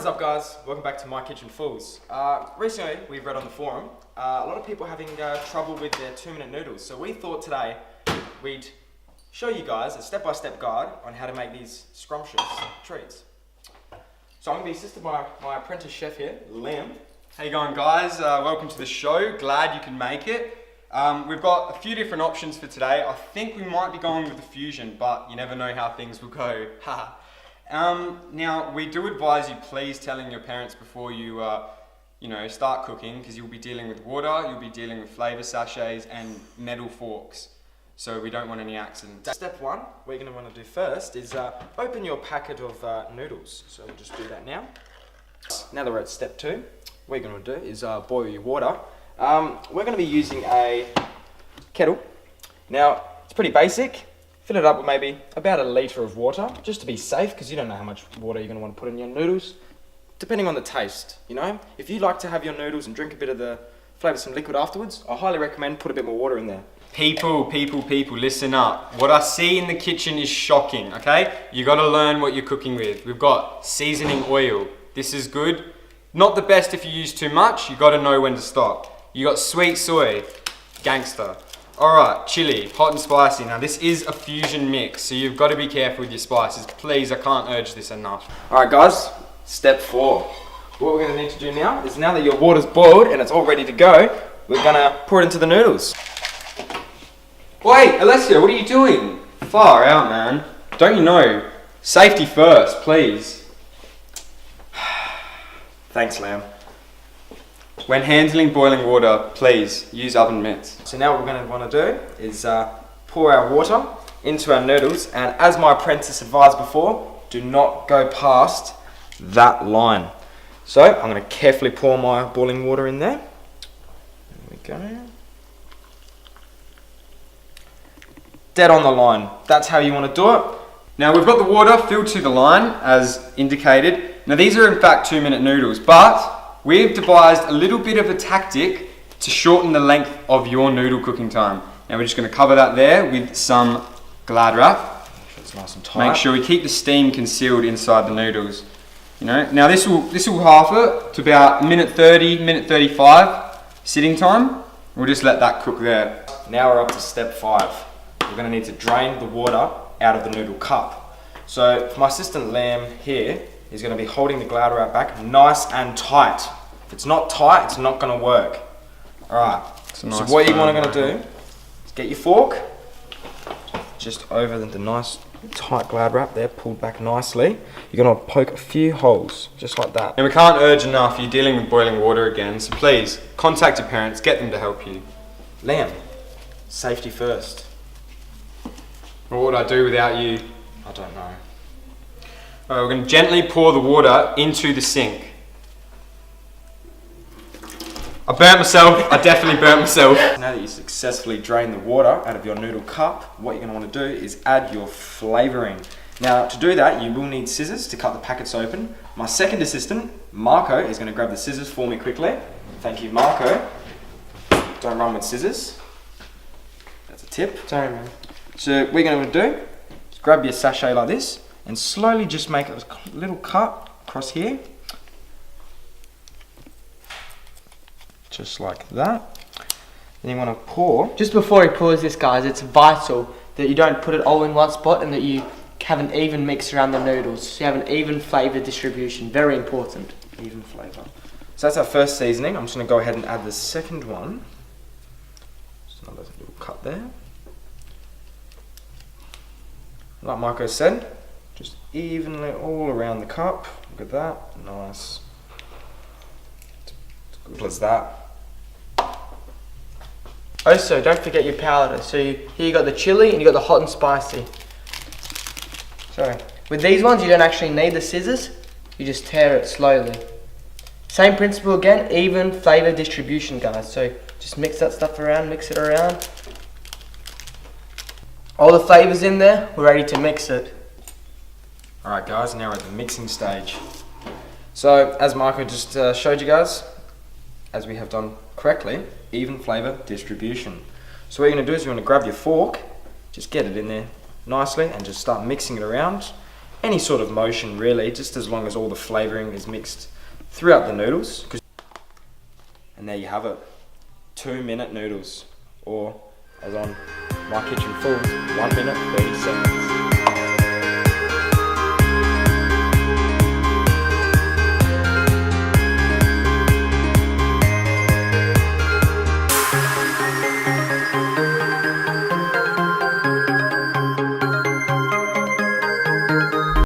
What is up, guys? Welcome back to My Kitchen Fools. Recently, we've read on the forum, a lot of people are having trouble with their 2-minute noodles. So we thought today we'd show you guys a step-by-step guide on how to make these scrumptious treats. So I'm going to be assisted by my apprentice chef here, Liam. How you going, guys? Welcome to the show. Glad you can make it. We've got a few different options for today. I think we might be going with the fusion, but you never know how things will go. Now, we do advise you please telling your parents before you start cooking, because you'll be dealing with water, you'll be dealing with flavor sachets and metal forks. So we don't want any accidents. Step one, what you're going to want to do first is open your packet of noodles. So we'll just do that now. Now that we're at step two, what you're going to do is boil your water. We're going to be using a kettle. Now, it's pretty basic. Fill it up with maybe about 1 litre of water, just to be safe, because you don't know how much water you're going to want to put in your noodles. Depending on the taste, you know. If you like to have your noodles and drink a bit of the flavoursome liquid afterwards, I highly recommend put a bit more water in there. People, listen up. What I see in the kitchen is shocking, okay? You gotta learn what you're cooking with. We've got seasoning oil. This is good. Not the best if you use too much. You gotta know when to stop. You got sweet soy, gangster. All right, chili, hot and spicy. Now this is a fusion mix, so you've got to be careful with your spices. Please, I can't urge this enough. All right, guys, step 4. What we're going to need to do now is, now that your water's boiled and it's all ready to go, we're going to pour it into the noodles. Wait, Alessio, what are you doing? Far out, man. Don't you know? Safety first, please. Thanks, Lamb. When handling boiling water, please use oven mitts. So now what we're going to want to do is pour our water into our noodles, and as my apprentice advised before, do not go past that line. So I'm going to carefully pour my boiling water in there. There we go. Dead on the line. That's how you want to do it. Now we've got the water filled to the line as indicated. Now these are in fact 2-minute noodles, but we've devised a little bit of a tactic to shorten the length of your noodle cooking time. Now we're just going to cover that there with some Glad wrap. It's nice and tight. Make sure we keep the steam concealed inside the noodles. You know, now this will half it to about 1:30, 1:35 sitting time. We'll just let that cook there. Now we're up to step 5. We're going to need to drain the water out of the noodle cup. So my assistant Lamb here is going to be holding the Glad wrap back nice and tight. If it's not tight, it's not going to work. Alright, so what you want to do is get your fork just over the nice tight Glad wrap there, pulled back nicely. You're going to poke a few holes, just like that. And we can't urge enough, you're dealing with boiling water again, so please, contact your parents, get them to help you. Lamb, safety first. What would I do without you? I don't know. Alright, we're going to gently pour the water into the sink. I burnt myself, I definitely burnt myself. Now that you successfully drained the water out of your noodle cup, what you're going to want to do is add your flavouring. Now to do that, you will need scissors to cut the packets open. My second assistant, Marco, is going to grab the scissors for me quickly. Thank you, Marco. Don't run with scissors. That's a tip. Sorry, man. So what you're going to do is grab your sachet like this and slowly just make a little cut across here. Just like that. Then you want to pour. Just before he pours this, guys, it's vital that you don't put it all in one spot and that you have an even mix around the noodles. So you have an even flavour distribution. Very important. Even flavour. So that's our first seasoning. I'm just going to go ahead and add the second one. Just another little cut there. Like Marco said, just evenly all around the cup. Look at that. Nice. As good as that. Also, don't forget your powder. So here you got the chili and you got the hot and spicy. So with these ones, you don't actually need the scissors. You just tear it slowly. Same principle again, even flavour distribution, guys. So just mix that stuff around, mix it around. All the flavours in there, we're ready to mix it. Alright guys, now we're at the mixing stage. So as Marco just showed you guys, as we have done correctly, even flavour distribution. So what you're going to do is you're going to grab your fork, just get it in there nicely and just start mixing it around. any sort of motion really, just as long as all the flavouring is mixed throughout the noodles. And there you have it, 2-minute noodles, or as on My Kitchen Foods, 1 minute 30 seconds.